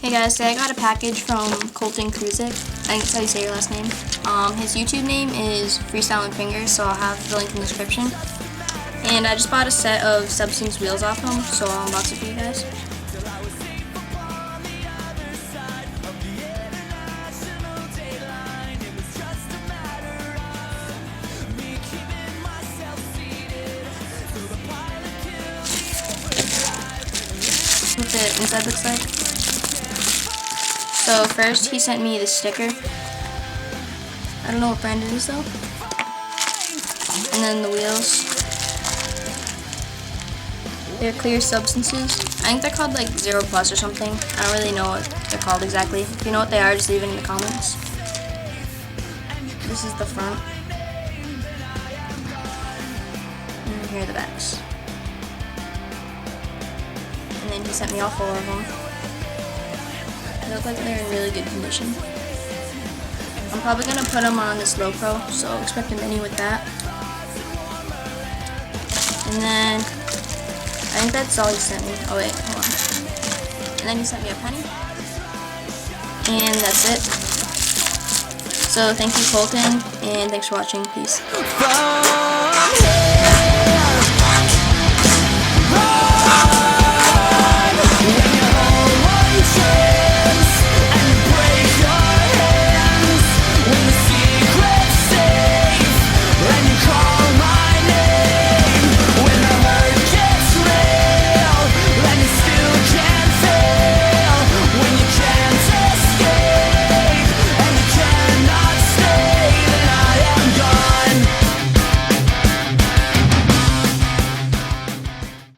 Hey guys, today I got a package from Colton Kruzik. I think that's how you say your last name. His YouTube name is Freestylin' Fingers, so I'll have the link in the description. And I just bought a set of Substance wheels off him, so I'll unbox it for you guys. What the inside looks like. So first he sent me the sticker. I don't know what brand it is though. And then the wheels. They're clear substances. I think they're called like Zero Plus or something. I don't really know what they're called exactly. If you know what they are, just leave it in the comments. This is the front. And here are the backs. And then he sent me all 4 of them. They look like they're in really good condition. I'm probably going to put them on this Low Pro, so expect a mini with that. And then, I think that's all he sent me. Oh wait, hold on. And then he sent me a penny. And that's it. So thank you, Colton, and thanks for watching. Peace.